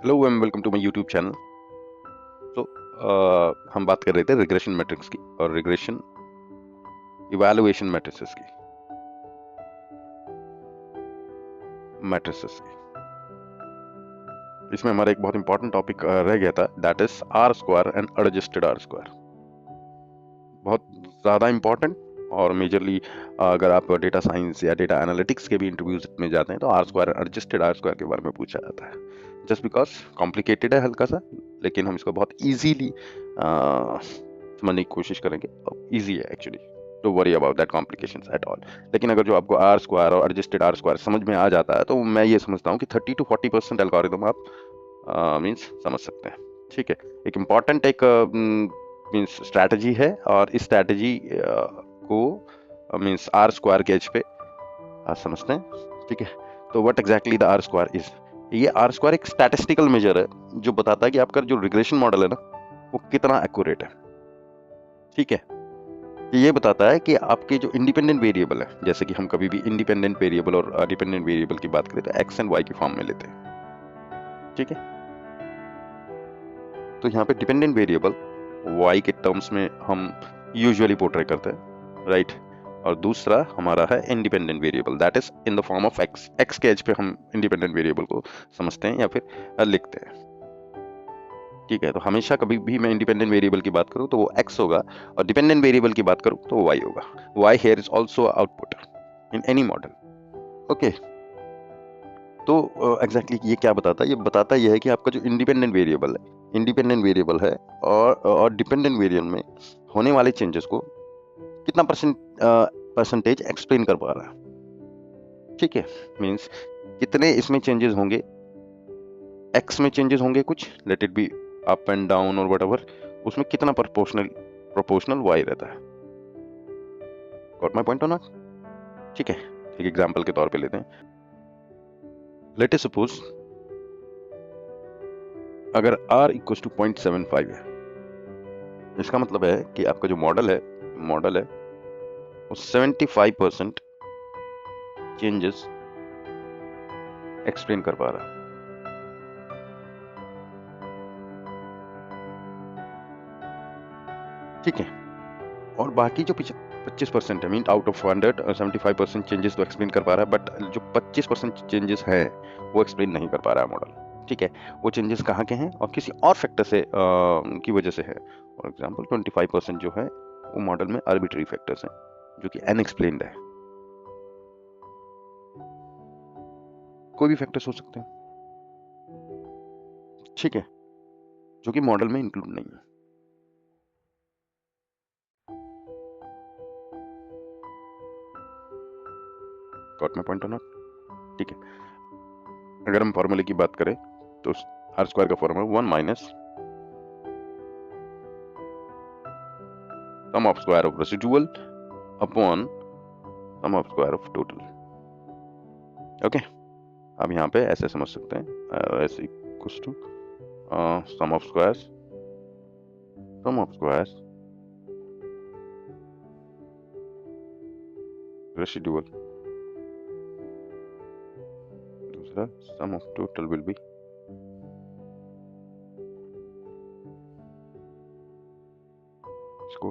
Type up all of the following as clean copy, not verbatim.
Hello and welcome to my YouTube channel. तो हम बात कर रहे थे रिग्रेशन मैट्रिक्स की और रिग्रेशन इवैल्यूएशन मैट्रिसेस की। इसमें हमारा एक बहुत इंपॉर्टेंट टॉपिक रह गया था, that is R square and adjusted R square. बहुत ज़्यादा इंपॉर्टेंट और मेजरली अगर आप डेटा साइंस या डेटा एनालिटिक्स के भी इंटरव्यूज में जाते हैं तो R square adjusted R square के बारे में पूछा जाता है। जस्ट बिकॉज कॉम्प्लिकेटेड है हल्का सा, लेकिन हम इसको बहुत ईजीली समझने की कोशिश करेंगे। ईजी है actually, don't worry about that complications at all. लेकिन अगर जो आपको आर स्क्वायर और एडजस्टेड आर स्क्वायर समझ में आ जाता है तो मैं ये समझता हूँ कि 30 to 40% एल्गोरिदम आप मीन्स समझ सकते हैं। ठीक है, एक इम्पॉर्टेंट एक मीन्स स्ट्रैटेजी है और इस स्ट्रैटेजी को मीन्स आर स्क्वायर के एज पे आप समझते हैं। ठीक है, तो what exactly the R square is. ये आर स्क्वायर एक स्टैटिस्टिकल मेजर है जो बताता है कि आपका जो रिग्रेशन मॉडल है ना वो कितना एक्यूरेट है। ठीक है, ये बताता है कि आपके जो इंडिपेंडेंट वेरिएबल है, जैसे कि हम कभी भी इंडिपेंडेंट वेरिएबल और डिपेंडेंट वेरिएबल की बात करें तो एक्स एंड वाई की फॉर्म में लेते हैं। ठीक है, तो यहाँ पे डिपेंडेंट वेरिएबल वाई के टर्म्स में हम यूजुअली पोर्ट्रे करते हैं, राइट। और दूसरा हमारा है independent variable, that is in the form of x. X के एज पे हम इंडिपेंडेंट वेरिएबल को समझते हैं या फिर लिखते हैं। ठीक है, तो हमेशा कभी भी मैं इंडिपेंडेंट वेरिएबल की बात करूं तो वो एक्स होगा और डिपेंडेंट वेरिएबल की बात करूं तो वो वाई होगा। Y here is also output in any model. Okay, तो एग्जैक्टली ये क्या बताता है? ये बताता यह है कि आपका जो इंडिपेंडेंट वेरिएबल है और डिपेंडेंट वेरिएबल में होने वाले चेंजेस को कितना परसेंटेज एक्सप्लेन कर पा रहा है। ठीक है, मींस कितने इसमें चेंजेस होंगे, एक्स में चेंजेस होंगे कुछ, let it be up and down और व्हाटएवर, उसमें कितना प्रोपोर्शनल वाई रहता है। गॉट माय पॉइंट और नॉट? ठीक है, एक एग्जांपल के तौर पे लेते हैं। लेट अस सपोज अगर r इक्वल्स टू 0.75 है, इसका मतलब है कि आपका जो मॉडल है वो 75% चेंजेस एक्सप्लेन कर पा रहा है। ठीक है, और बाकी जो 25% है, मीन आउट ऑफ 100 75% चेंजेस तो एक्सप्लेन कर पा रहा है, बट जो 25% चेंजेस हैं वो एक्सप्लेन नहीं कर पा रहा है मॉडल। ठीक है, वो चेंजेस कहाँ के हैं और किसी और फैक्टर से की वजह से है। फॉर एग्जांपल 25% जो है वो मॉडल में आर्बिट्री फैक्टर्स हैं जो कि अनएक्सप्लेन्ड है। कोई भी फैक्टर्स हो सकते हैं, ठीक है, जो कि मॉडल में इंक्लूड नहीं है। गॉट माय पॉइंट और नॉट? ठीक है, अगर हम फॉर्मूले की बात करें तो आर स्क्वायर का formula 1 minus sum of square of residual upon sum of square of total. Okay, अब यहाँ पे ऐसे समझ सकते हैं, ऐसे equals to sum of squares residual, दूसरा sum of total will be इसको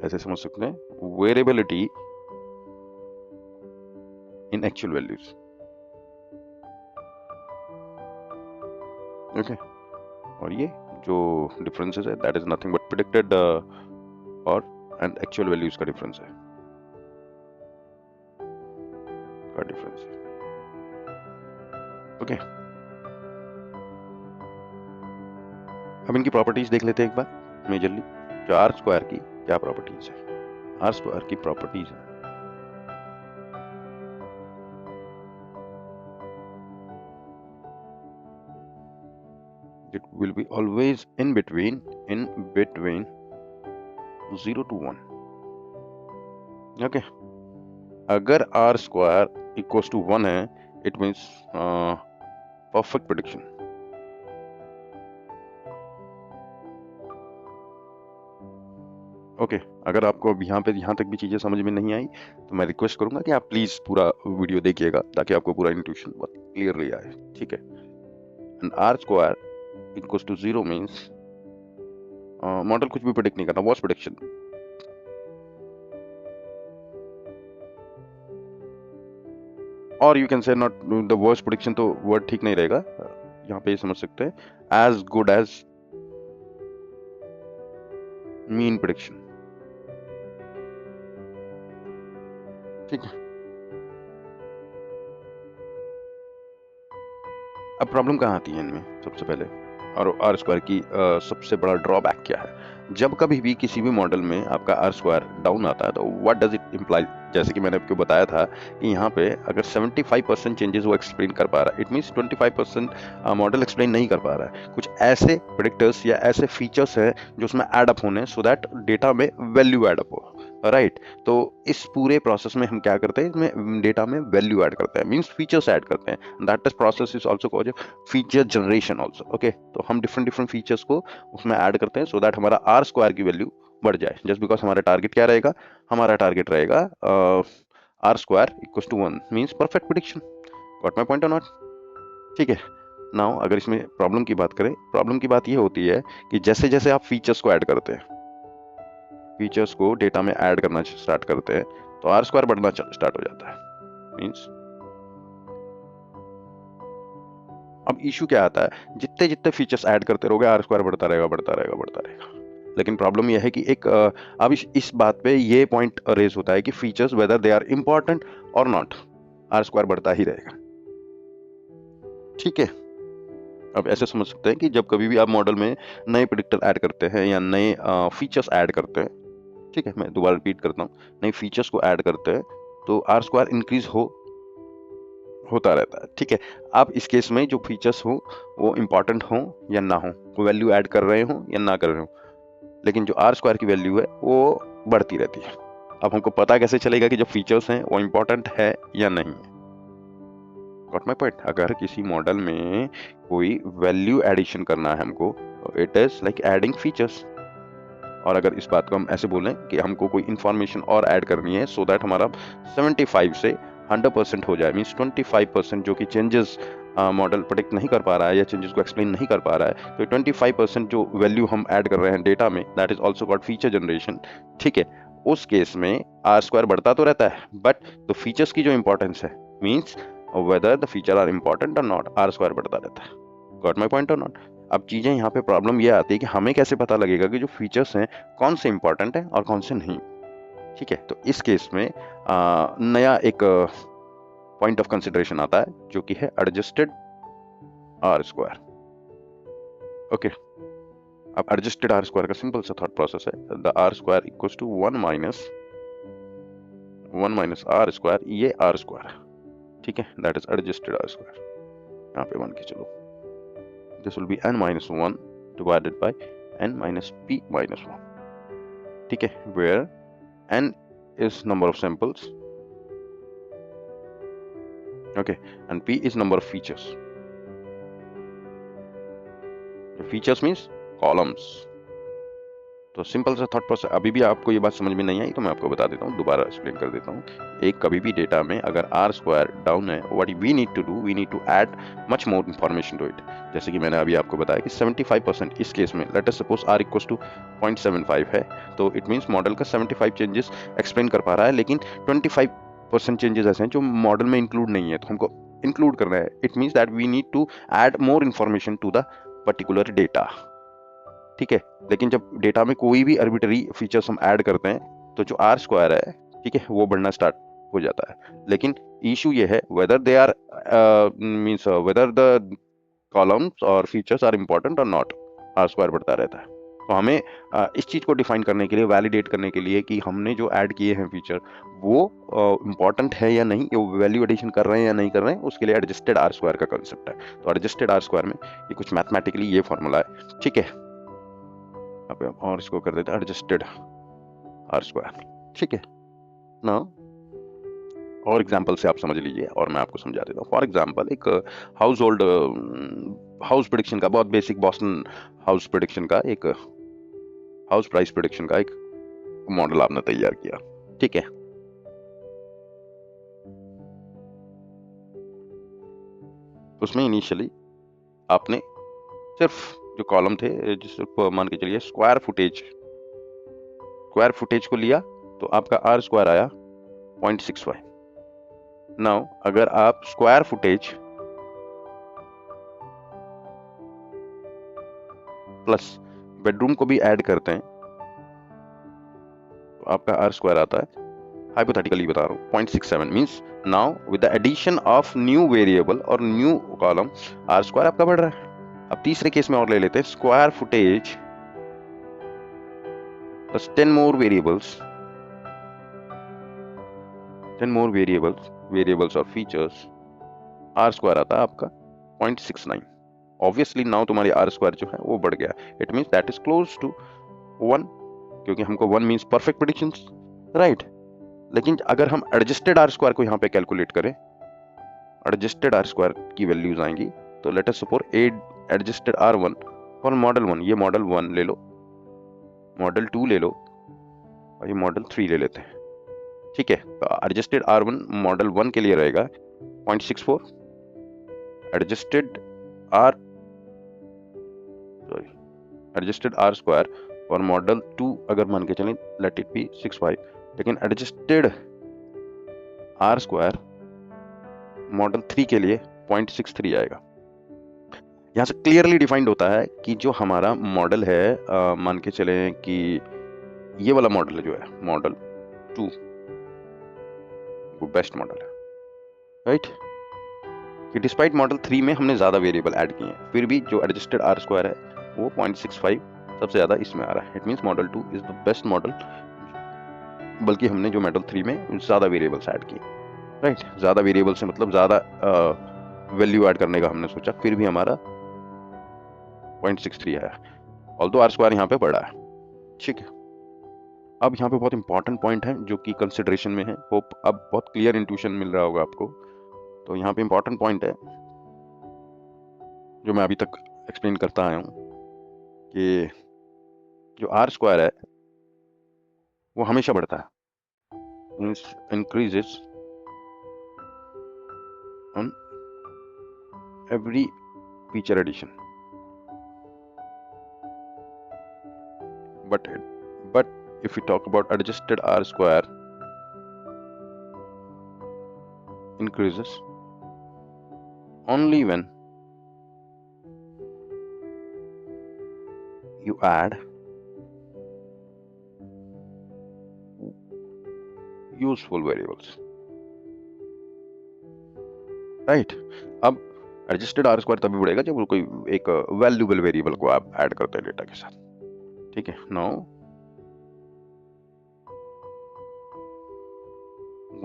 ऐसे समझ सकते हैं, variability in actual values. Okay, और ये जो डिफरेंसेस है that is nothing but predicted और एंड एक्चुअल वैल्यूज का डिफरेंस है, ओके। अब इनकी प्रॉपर्टीज देख लेते हैं एक बार मेजरली। जो आर स्क्वायर की क्या प्रॉपर्टीज है? आर स्क्वायर की प्रॉपर्टीज है it will be always in between 0 to 1। Okay, अगर आर स्क्वायर इक्वल्स टू 1 है it means perfect prediction. Okay, अगर आपको अब यहाँ तक भी चीज़ें समझ में नहीं आई तो मैं रिक्वेस्ट करूंगा कि आप प्लीज़ पूरा वीडियो देखिएगा ताकि आपको पूरा इंट्यूशन बहुत क्लियरली आए, ठीक है। And R square equals to 0 means model कुछ भी प्रेडिक्ट नहीं करना, वॉच प्रेडिक्शन। और you can say not the worst prediction, तो वर्ड ठीक नहीं रहेगा, यहाँ पे ये समझ सकते हैं as good as mean prediction, ठीक है। अब प्रॉब्लम कहाँ आती है इनमें सबसे पहले, और आर स्क्वायर की सबसे बड़ा ड्रॉबैक क्या है। जब कभी भी किसी भी मॉडल में आपका आर स्क्वायर डाउन आता है तो व्हाट डज इट इम्प्लाई, जैसे कि मैंने आपको बताया था कि यहाँ पे अगर 75% चेंजेस वो एक्सप्लेन कर पा रहा है, इट मीन्स 25% मॉडल एक्सप्लेन नहीं कर पा रहा है। कुछ ऐसे प्रेडिक्टर्स या ऐसे फीचर्स हैं जो उसमें ऐड अप होने, सो दैट डेटा में वैल्यू ऐड अप हो, राइट। तो इस पूरे प्रोसेस में हम क्या करते हैं, इसमें डेटा में वैल्यू ऐड करते हैं, मीन्स फीचर्स ऐड करते हैं। That is process is also called feature generation also, okay. तो हम डिफरेंट डिफरेंट फीचर्स को उसमें ऐड करते हैं सो दैट हमारा आर स्क्वायर की वैल्यू बढ़ जाए, जस्ट बिकॉज हमारा टारगेट क्या रहेगा, हमारा टारगेट रहेगा R square equals to 1 means perfect prediction. Got my point और नॉट, ठीक है। नाउ अगर इसमें प्रॉब्लम की बात करें, प्रॉब्लम की बात ये होती है कि जैसे जैसे आप फीचर्स को ऐड करते हैं, फीचर्स को डेटा में ऐड करना स्टार्ट करते हैं, तो आर स्क्वायर बढ़ना स्टार्ट हो जाता है। मीन्स अब इशू क्या आता है, जितने जितने फीचर्स ऐड करते रहोगे आर स्क्वायर बढ़ता रहेगा बढ़ता रहेगा बढ़ता रहेगा। लेकिन प्रॉब्लम यह है कि एक अब इस बात पे ये पॉइंट रेज होता है कि features whether they are important और नॉट, आर स्क्वायर बढ़ता ही रहेगा, ठीक है। अब ऐसे समझ सकते हैं कि जब कभी भी आप मॉडल में नए प्रेडिक्टर ऐड करते हैं या नए फीचर्स ऐड करते हैं, ठीक है, मैं दोबारा रिपीट करता हूँ, नए फीचर्स को ऐड करते हैं तो आर स्क्वायर इंक्रीज होता रहता है, ठीक है। आप इस केस में जो फीचर्स हो वो इंपॉर्टेंट हो या ना हो, वो वैल्यू ऐड कर रहे हो या ना कर रहे हो, लेकिन जो आर स्क्वायर की वैल्यू है वो बढ़ती रहती है। अब हमको पता कैसे चलेगा कि जो फीचर्स हैं वो इंपॉर्टेंट है या नहीं है। Got my point. अगर किसी मॉडल में कोई वैल्यू एडिशन करना है हमको, it is like adding features. और अगर इस बात को हम ऐसे बोलें कि हमको कोई इंफॉर्मेशन और ऐड करनी है सो दैट हमारा 75 से 100% हो जाए, मीन्स 25% जो कि चेंजेस मॉडल प्रेडिक्ट नहीं कर पा रहा है या चेंजेस को एक्सप्लेन नहीं कर पा रहा है, तो 25% जो वैल्यू हम ऐड कर रहे हैं डेटा में, that is also called feature generation, ठीक है। उस केस में आर स्क्वायर बढ़ता तो रहता है, बट द फीचर्स की जो इंपॉर्टेंस है, means whether the feature are important और नॉट, आर स्क्वायर बढ़ता रहता है। गॉट माई पॉइंट और नॉट। अब चीजें यहाँ पे प्रॉब्लम ये आती है कि हमें कैसे पता लगेगा कि जो फीचर्स हैं कौन से इंपॉर्टेंट हैं और कौन से नहीं, ठीक है। तो इस केस में नया एक पॉइंट ऑफ कंसिडरेशन आता है जो कि है एडजस्टेड आर स्क्वायर, ओके। अब एडजस्टेड आर स्क्वायर का सिंपल सा थॉट प्रोसेस है, the R square equals to 1 minus R square, ये आर स्क्वायर, ठीक है, that is adjusted R square. यहाँ पे मान के चलो this will be n minus 1 divided by n minus p minus 1, ठीक है, where n is number of samples, okay, and p is number of features. Features means columns. तो simple सा thought process. अभी भी आपको ये बात समझ में नहीं आई तो मैं आपको बता देता हूँ, दोबारा एक्सप्लेन कर देता हूँ। एक कभी भी डेटा में अगर आर स्क्वायर डाउन है, what we need to do, we need to add much more information to it. जैसे कि मैंने अभी आपको बताया कि 75% इस केस में, let us suppose R equals to 0.75 है, तो इट मीन्स मॉडल का 75 चेंजेस एक्सप्लेन कर पा रहा है, लेकिन 25% चेंजेस ऐसे हैं जो मॉडल में इंक्लूड नहीं है, तो हमको इंक्लूड करना है। It means that we need to add more information to the particular data, ठीक है। लेकिन जब डेटा में कोई भी आर्बिट्ररी फीचर्स हम ऐड करते हैं तो जो आर स्क्वायर है, ठीक है, वो बढ़ना स्टार्ट हो जाता है। लेकिन इशू ये है whether they are means whether the columns और फीचर्स आर इंपॉर्टेंट और नॉट, आर स्क्वायर बढ़ता रहता है। तो हमें इस चीज को डिफाइन करने के लिए, वैलिडेट करने के लिए कि हमने जो ऐड किए हैं फीचर वो इंपॉर्टेंट है या नहीं, वो वैल्यू एडिशन कर रहे हैं या नहीं कर रहे हैं, उसके लिए एडजस्टेड आर स्क्वायर का कंसेप्ट है। तो एडजस्टेड आर स्क्वायर में ये कुछ मैथमेटिकली ये फॉर्मूला है, ठीक है। अब और इसको कर देते हैं एडजस्टेड आर स्क्वायर, ठीक है ना। और एग्जांपल से आप समझ लीजिए और मैं आपको समझा देता हूँ। फॉर एग्जांपल एक हाउस प्रेडिक्शन का, बहुत बेसिक बॉस्टन हाउस प्रेडिक्शन का, एक हाउस प्राइस प्रेडिक्शन का एक मॉडल आपने तैयार किया, ठीक है। उसमें इनिशियली आपने सिर्फ जो कॉलम थे, जो सिर्फ मान के चलिए स्क्वायर फुटेज को लिया, तो आपका आर स्क्वायर आया 0.65। नाउ अगर आप स्क्वायर फुटेज प्लस बेडरूम को भी ऐड करते हैं तो आपका आर स्क्वायर आता है, हाइपोथेटिकली बता रहा हूँ, 0.67। Means now with the addition of new variable और न्यू कॉलम आर स्क्वायर आपका बढ़ रहा है। अब तीसरे केस में और ले लेते हैं, square footage plus 10 more variables और फीचर्स, आर स्क्वायर आता है आपका 0.69। ऑब्वियसली नाउ तुम्हारी आर स्क्वायर जो है वो बढ़ गया, it means that is close to 1, क्योंकि हमको 1 मीन्स परफेक्ट प्रेडिक्शन, राइट। लेकिन अगर हम एडजस्टेड आर स्क्वायर को यहाँ पे कैलकुलेट करें, एडजस्टेड आर स्क्वायर की वैल्यूज आएंगी, तो late us suppose adjusted R1 for model 1, ये मॉडल 1 ले लो, मॉडल 2 ले लो और ये मॉडल 3 ले लेते हैं, ठीक है। तो एडजस्टेड R1 मॉडल 1 के लिए रहेगा 0.64, adjusted R square for model 2 अगर मान के चलें लेट इट बी 65, लेकिन एडजस्टेड आर स्क्वायर मॉडल 3 के लिए 0.63 आएगा। यहाँ से क्लियरली डिफाइंड होता है कि जो हमारा मॉडल है, मान के चलें कि ये वाला मॉडल जो है मॉडल 2 वो बेस्ट मॉडल है, राइट। कि डिस्पाइट मॉडल 3 में हमने ज़्यादा वेरिएबल ऐड किए हैं, फिर भी जो एडजस्टेड आर स्क्वायर है वो 0.65 सबसे ज़्यादा इसमें आ रहा है। It means model 2 is the best model, बल्कि हमने जो मॉडल 3 में ज़्यादा वेरिएबल्स ऐड किए, राइट। ज़्यादा वेरिएबल से मतलब ज़्यादा वैल्यू ऐड करने का हमने सोचा, फिर भी हमारा 0.63 आया, ऑल्दो आर स्क्वायर यहाँ पे बढ़ा है, ठीक है। अब यहाँ पे बहुत इंपॉर्टेंट पॉइंट है जो कि कंसिडरेशन में है, होप अब बहुत क्लियर इंट्यूशन मिल रहा होगा आपको। तो यहाँ पे इंपॉर्टेंट पॉइंट है जो मैं अभी तक एक्सप्लेन करता आया हूँ कि जो आर स्क्वायर है वो हमेशा बढ़ता है, means increases on every feature addition, but if we talk about adjusted R square increases only when you add useful variables, right। अब एडजस्टेड आर स्क्वायर तभी बढ़ेगा जब कोई एक वैल्यूबल वेरिएबल को आप ऐड करते हैं डेटा के साथ, ठीक है। Now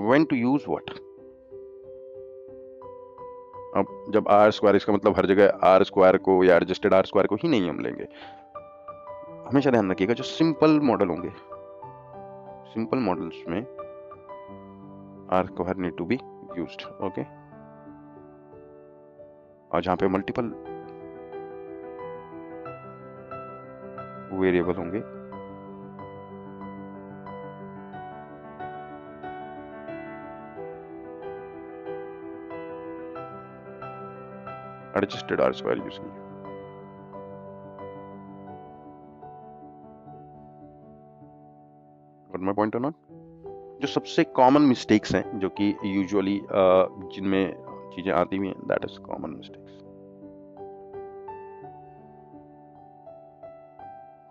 when to use what, अब जब आर स्क्वायर, इसका मतलब हर जगह आर स्क्वायर को या एडजस्टेड आर स्क्वायर को ही नहीं हम लेंगे। हमेशा ध्यान रखिएगा जो सिंपल मॉडल होंगे, सिंपल मॉडल्स में R square need to be used, okay. और जहां पे मल्टीपल वेरिएबल होंगे एडजस्टेड आर स्क्वायर यूज कीजिए। गॉट माय पॉइंट और नॉट? जो सबसे कॉमन मिस्टेक्स हैं जो कि यूजुअली जिनमें चीजें आती हुई हैं, that is common mistakes.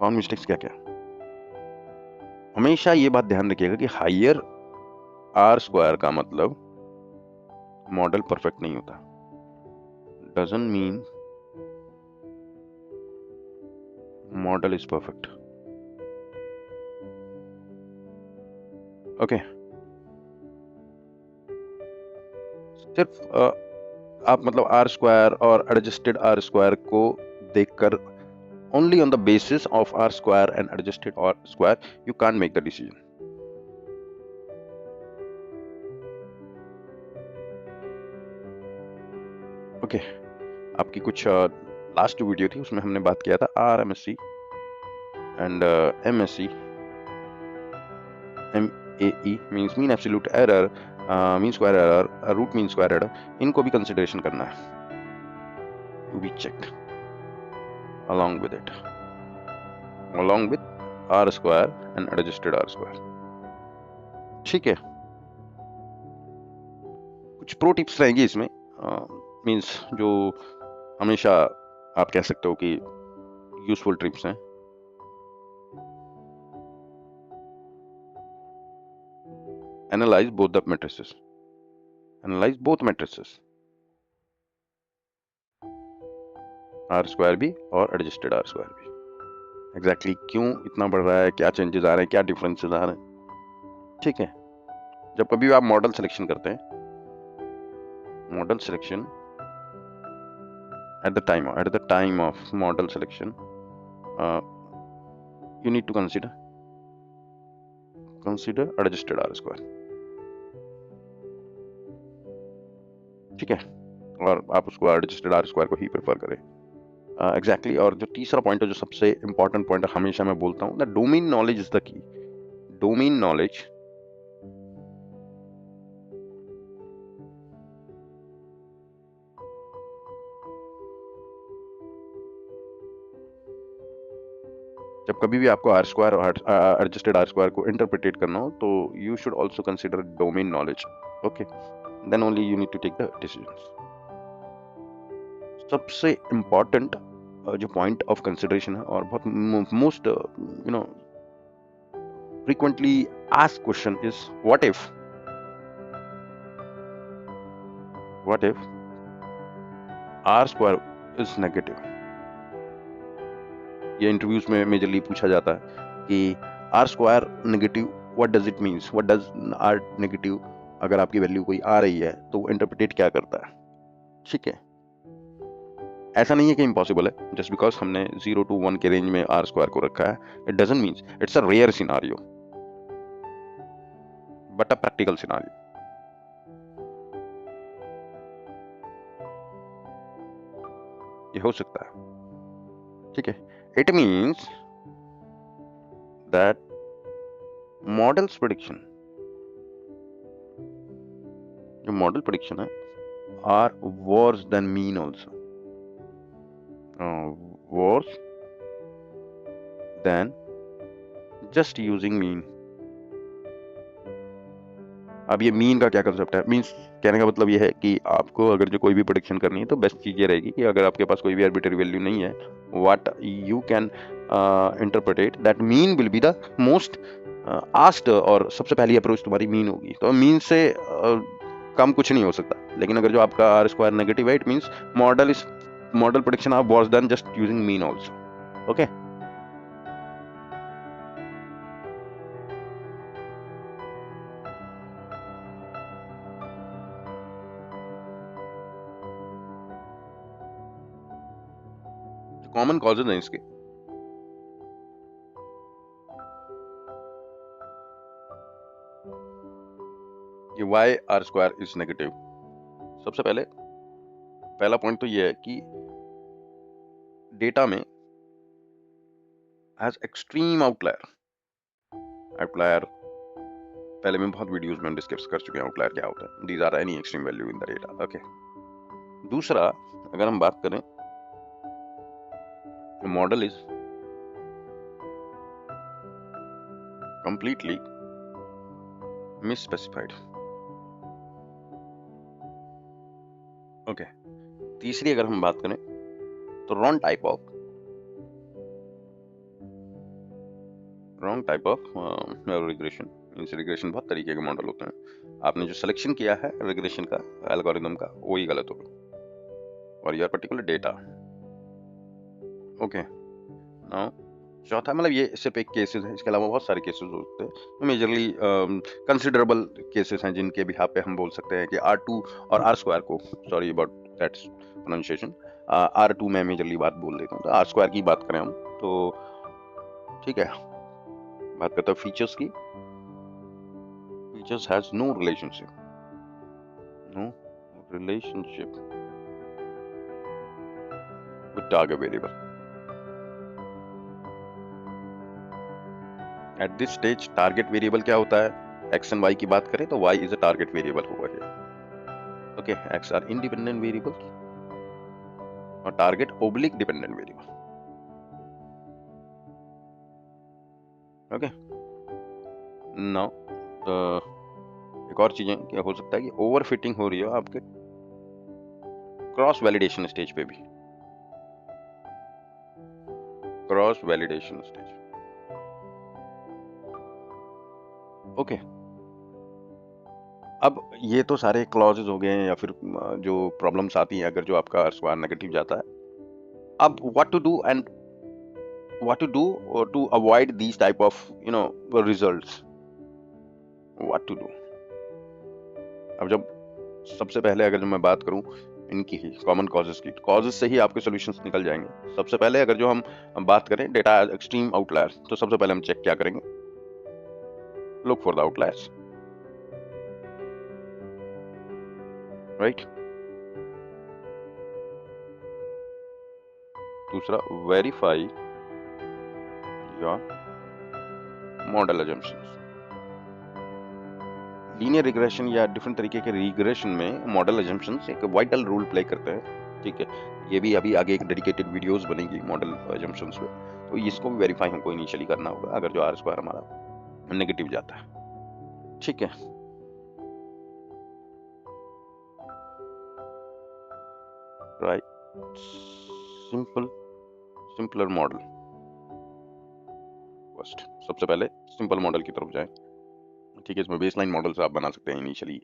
Common mistakes क्या क्या? हमेशा ये बात ध्यान रखिएगा कि हायर आर स्क्वायर का मतलब मॉडल परफेक्ट नहीं होता, doesn't mean model is perfect, okay. सिर्फ आप मतलब आर स्क्वायर और एडजस्टेड आर स्क्वायर को देखकर only on the basis of R square and adjusted R square you can't make the decision. Okay, आपकी कुछ लास्ट वीडियो थी उसमें हमने बात किया था RMSE and MSE MAE means mean absolute error, mean square error, root mean square error, इनको भी कंसिडरेशन करना है, to be checked along with it, along with R square and adjusted R square. ठीक है, कुछ प्रो टिप्स रहेंगी इसमें, means जो हमेशा आप कह सकते हो कि यूजफुल टिप्स हैं. Analyze both the matrices. Analyze both matrices. R square भी और adjusted R square भी. Exactly क्यों इतना बढ़ रहा है, क्या चेंजेस आ रहे हैं, क्या डिफरेंसेस आ रहे हैं. ठीक है, जब कभी भी आप मॉडल सिलेक्शन करते हैं, model selection at the time of model selection, you need to consider adjusted R square. ठीक है, और आप उसको adjusted R square को ही प्रेफर करें. एग्जैक्टली और जो तीसरा पॉइंट है, जो सबसे इंपॉर्टेंट पॉइंट है, हमेशा मैं बोलता हूँ, the domain knowledge is the key. Domain knowledge जब कभी भी आपको आर स्क्वायर और एडजस्टेड आर स्क्वायर को इंटरप्रिटेट करना हो, तो you should also consider domain knowledge. Okay, then only you need to take the decisions. सबसे इंपॉर्टेंट जो पॉइंट ऑफ कंसिडरेशन है और बहुत most frequently asked question is what if R square is negative. ये interviews में majorly पूछा जाता है कि R square negative, what does it means, what does R negative, अगर आपकी वैल्यू कोई आ रही है तो इंटरप्रिटेट क्या करता है. ठीक है, ऐसा नहीं है कि इम्पॉसिबल है. जस्ट बिकॉज हमने 0 to 1 के रेंज में R square को रखा है, it doesn't means it's a rare scenario, but a practical scenario. ये हो सकता है. ठीक है, it means that models prediction, जो मॉडल प्रेडिक्शन है, are worse than mean also, worse than just using mean. अब ये मीन का क्या कंसेप्ट है, मीन्स कहने का मतलब ये है कि आपको अगर जो कोई भी प्रेडिक्शन करनी है, तो बेस्ट चीज ये रहेगी कि अगर आपके पास कोई भी आर्बिट्ररी वैल्यू नहीं है, what you can interpret that mean will be the most asked, और सबसे पहली अप्रोच तुम्हारी मीन होगी. तो मीन से कम कुछ नहीं हो सकता. लेकिन अगर जो आपका आर स्क्वायर नेगेटिव है, it means model prediction are worse than just using mean also. Okay, common causes हैं इसके. ये why R square is negative. सबसे पहला पॉइंट तो ये है कि डेटा में हैज एक्सट्रीम आउटलायर पहले में बहुत वीडियोस में डिस्कस कर चुके हैं. आउटलायर क्या होता है, these are any extreme value in the data. Okay, दूसरा, अगर हम बात करें, model is completely misspecified. Okay, तीसरी अगर हम बात करें, तो wrong type of regression. Means regression बहुत तरीके के मॉडल होते हैं. आपने जो सिलेक्शन किया है रिग्रेशन का एल्गोरिथम का, वही गलत होगा और your particular data. Okay, now चौथा, मतलब ये सिर्फ एक केसेस है, इसके अलावा बहुत सारे केसेस होते हैं. मेजरली कंसिडरेबल केसेस हैं जिनके भी पे हम बोल सकते हैं कि R2 और R स्क्वायर को, sorry about that's pronunciation, R2 में मेजरली बात बोल देता हूँ. तो R स्क्वायर की बात करें हम, तो ठीक है, बात करते हैं फीचर्स की. Features has no relationship with target variable. At this stage target variable क्या होता है? एक्स एंड वाई की बात करें तो Y is a target variable होगा here. Okay, X are independent variable और target oblique dependent variable. Okay, now एक और चीजें क्या हो सकता है कि ओवर फिटिंग हो रही हो आपके क्रॉस वैलिडेशन स्टेज पे भी. Cross validation stage. ओके, अब ये तो सारे क्लॉजेज हो गए या फिर जो प्रॉब्लम्स आती हैं अगर जो आपका आर स्क्वायर नेगेटिव जाता है. अब what to do and what to do to avoid these type of results. What to do? अब जब सबसे पहले अगर जो मैं बात करूं इनकी ही कॉमन कॉजेस की, कॉजेस से ही आपके सॉल्यूशंस निकल जाएंगे. सबसे पहले अगर जो हम बात करें डेटा एक्सट्रीम आउटलायर्स, तो सबसे पहले हम चेक क्या करेंगे? Look for the outliers, right. दूसरा, verify your model assumptions. Linear regression या डिफरेंट तरीके के रिग्रेशन में मॉडल अजम्पशंस एक वाइटल रोल प्ले करते हैं. ठीक है, ये भी अभी आगे एक डेडिकेटेड वीडियोस बनेगी मॉडल अजम्पशंस पे, तो इसको भी वेरीफाई हमको इनिशियली करना होगा अगर जो आर स्क्वायर हमारा नेगेटिव जाता है. ठीक है, राइट. Simpler model first. सबसे पहले सिंपल मॉडल की तरफ जाएं. ठीक है, इसमें बेसलाइन मॉडल्स आप बना सकते हैं इनिशियली,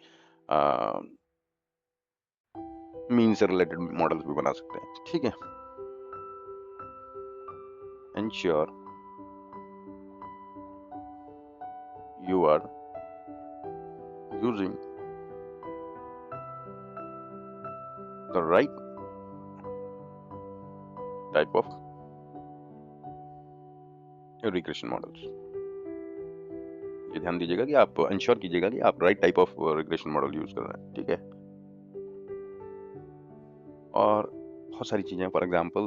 मीन से रिलेटेड मॉडल्स भी बना सकते हैं. ठीक है, ensure you are using the right type of regression models. ये ध्यान दीजिएगा कि आप इंश्योर कीजिएगा कि आप right type of regression model use कर रहे हैं. ठीक है, और बहुत सारी चीजें, फॉर एग्जांपल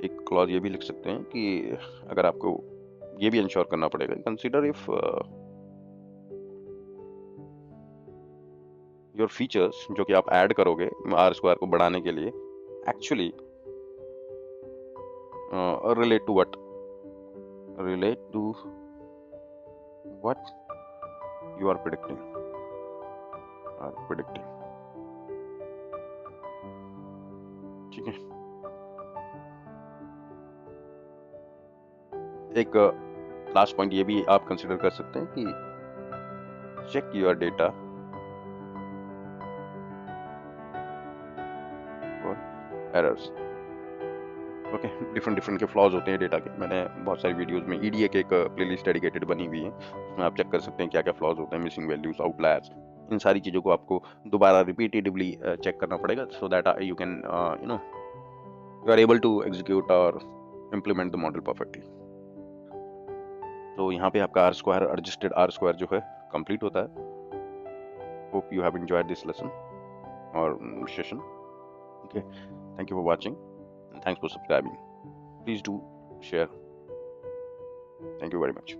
एक क्लॉज ये भी लिख सकते हैं कि अगर आपको ये भी इंश्योर करना पड़ेगा, कंसीडर इफ योर फीचर्स जो कि आप ऐड करोगे आर स्क्वायर को बढ़ाने के लिए actually relate to what you are predicting. ठीक है, एक लास्ट पॉइंट ये भी आप कंसिडर कर सकते हैं कि check your data for errors. Okay, different के फ्लॉज होते हैं डेटा के. मैंने बहुत सारी वीडियोस में ईडीए के एक प्लेलिस्ट डेडिकेटेड बनी हुई है, उसमें आप चेक कर सकते हैं क्या क्या फ्लॉज होते हैं, मिसिंग वैल्यूज, आउटलायर्स. इन सारी चीज़ों को आपको दोबारा रिपीटेटिवली चेक करना पड़ेगा so that you can you are able to execute और इम्प्लीमेंट द मॉडल परफेक्टली. तो यहाँ पे आपका R square, adjusted R square जो है कंप्लीट होता है. Hope you have enjoyed this lesson और session. Okay, thank you for watching and thanks for subscribing. Please do share. Thank you very much.